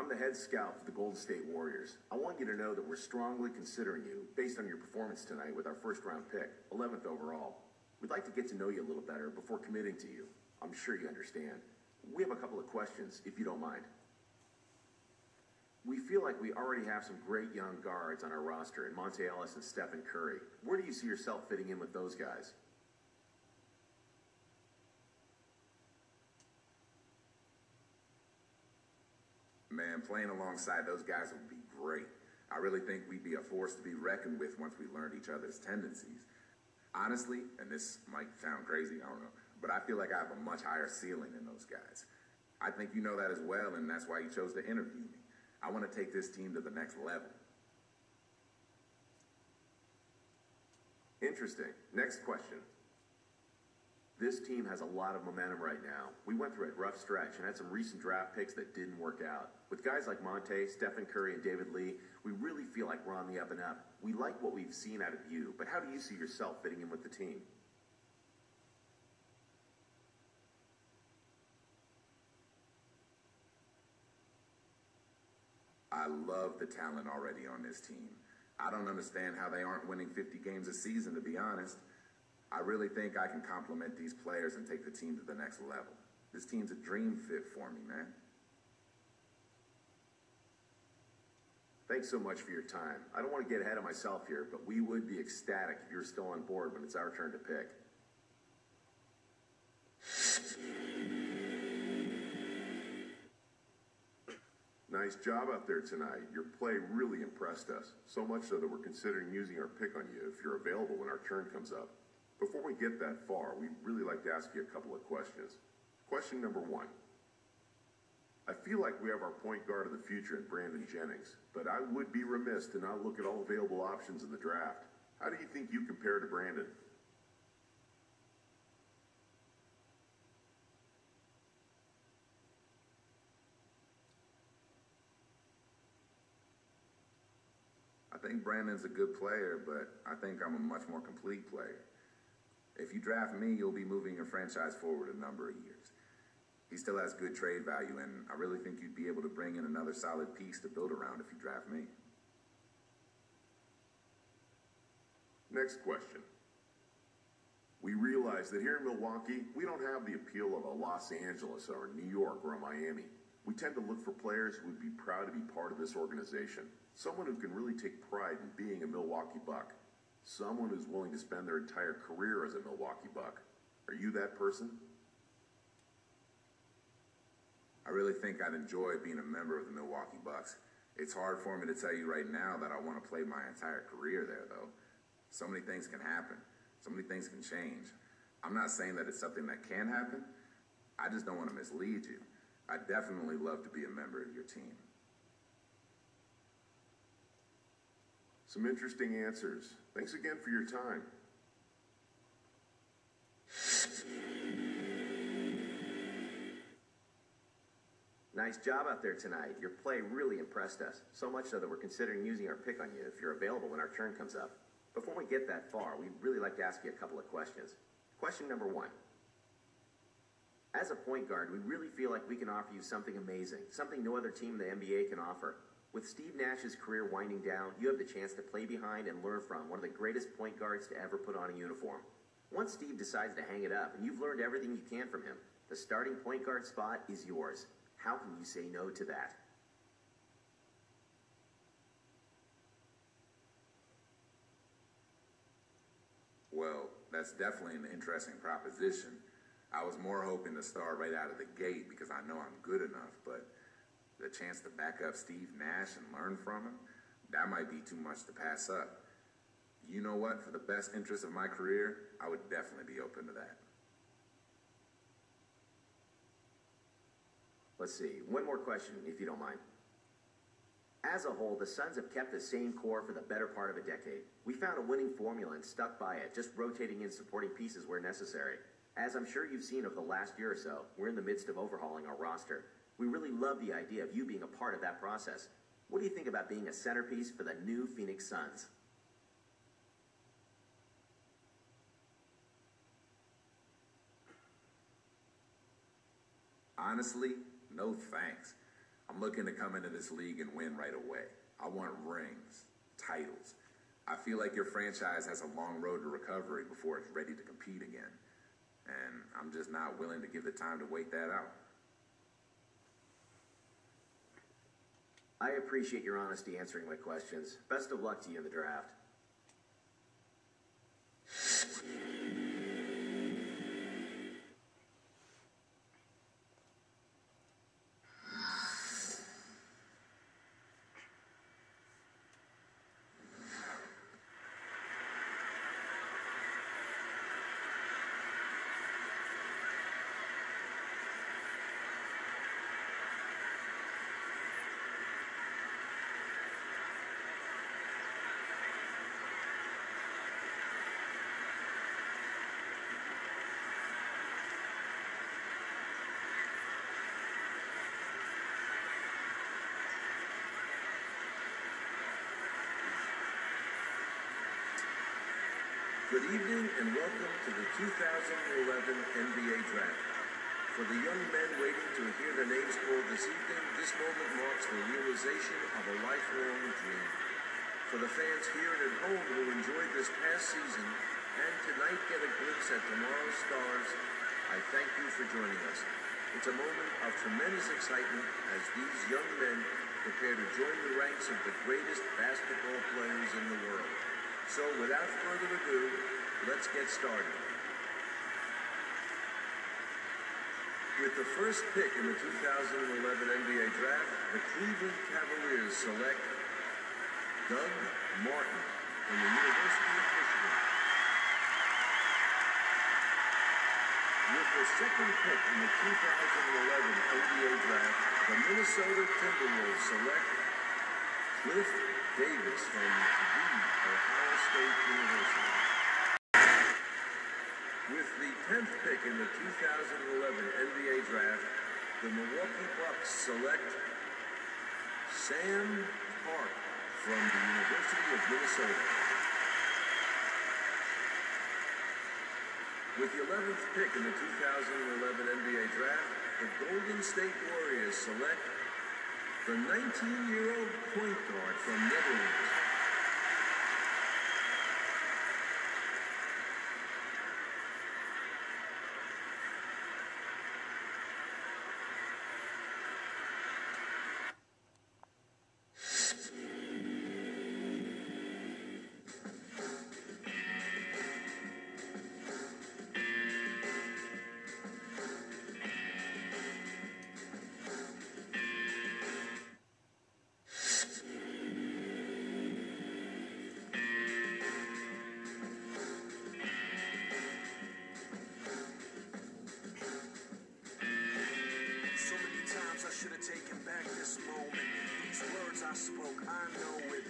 I'm the head scout for the Golden State Warriors. I want you to know that we're strongly considering you based on your performance tonight with our first-round pick, 11th overall. We'd like to get to know you a little better before committing to you. I'm sure you understand. We have a couple of questions, if you don't mind. We feel like we already have some great young guards on our roster in Monte Ellis and Stephen Curry. Where do you see yourself fitting in with those guys? Man, playing alongside those guys would be great. I really think we'd be a force to be reckoned with once we learned each other's tendencies. Honestly, and this might sound crazy, I don't know, but I feel like I have a much higher ceiling than those guys. I think you know that as well, and that's why you chose to interview me. I want to take this team to the next level. Interesting. Next question. This team has a lot of momentum right now. We went through a rough stretch and had some recent draft picks that didn't work out. With guys like Monte, Stephen Curry, and David Lee, we really feel like we're on the up and up. We like what we've seen out of you, but how do you see yourself fitting in with the team? I love the talent already on this team. I don't understand how they aren't winning 50 games a season, to be honest. I really think I can complement these players and take the team to the next level. This team's a dream fit for me, man. Thanks so much for your time. I don't want to get ahead of myself here, but we would be ecstatic if you're still on board when it's our turn to pick. Nice job out there tonight. Your play really impressed us, so much so that we're considering using our pick on you if you're available when our turn comes up. Before we get that far, we'd really like to ask you a couple of questions. Question number one. I feel like we have our point guard of the future in Brandon Jennings, but I would be remiss to not look at all available options in the draft. How do you think you compare to Brandon? I think Brandon's a good player, but I think I'm a much more complete player. If you draft me, you'll be moving your franchise forward a number of years. He still has good trade value, and I really think you'd be able to bring in another solid piece to build around if you draft me. Next question. We realize that here in Milwaukee, we don't have the appeal of a Los Angeles or a New York or a Miami. We tend to look for players who would be proud to be part of this organization. Someone who can really take pride in being a Milwaukee Buck. Someone who's willing to spend their entire career as a Milwaukee Buck. Are you that person? I really think I'd enjoy being a member of the Milwaukee Bucks. It's hard for me to tell you right now that I want to play my entire career there, though. So many things can happen. So many things can change. I'm not saying that it's something that can happen. I just don't want to mislead you. I'd definitely love to be a member of your team. Some interesting answers. Thanks again for your time. Nice job out there tonight. Your play really impressed us, so much so that we're considering using our pick on you if you're available when our turn comes up. Before we get that far, we'd really like to ask you a couple of questions. Question number one. As a point guard, we really feel like we can offer you something amazing, something no other team in the NBA can offer. With Steve Nash's career winding down, you have the chance to play behind and learn from one of the greatest point guards to ever put on a uniform. Once Steve decides to hang it up and you've learned everything you can from him, the starting point guard spot is yours. How can you say no to that? Well, that's definitely an interesting proposition. I was more hoping to start right out of the gate because I know I'm good enough, but the chance to back up Steve Nash and learn from him, that might be too much to pass up. You know what? For the best interest of my career, I would definitely be open to that. Let's see. One more question, if you don't mind. As a whole, the Suns have kept the same core for the better part of a decade. We found a winning formula and stuck by it, just rotating in supporting pieces where necessary. As I'm sure you've seen over the last year or so, we're in the midst of overhauling our roster. We really love the idea of you being a part of that process. What do you think about being a centerpiece for the new Phoenix Suns? Honestly, no thanks. I'm looking to come into this league and win right away. I want rings, titles. I feel like your franchise has a long road to recovery before it's ready to compete again. And I'm just not willing to give the time to wait that out. I appreciate your honesty answering my questions. Best of luck to you in the draft. Good evening and welcome to the 2011 NBA Draft. For the young men waiting to hear their names called this evening, this moment marks the realization of a lifelong dream. For the fans here and at home who enjoyed this past season and tonight get a glimpse at tomorrow's stars, I thank you for joining us. It's a moment of tremendous excitement as these young men prepare to join the ranks of the greatest basketball players in the world. So, without further ado, let's get started. With the first pick in the 2011 NBA Draft, the Cleveland Cavaliers select Doug Martin from the University of Michigan. With the second pick in the 2011 NBA Draft, the Minnesota Timberwolves select Cliff Davis from Ohio State University. With the 10th pick in the 2011 NBA Draft, the Milwaukee Bucks select Sam Hart from the University of Minnesota. With the 11th pick in the 2011 NBA Draft, the Golden State Warriors select the 19-year-old point guard from Netherlands. Taken back this moment. These words I spoke, I know it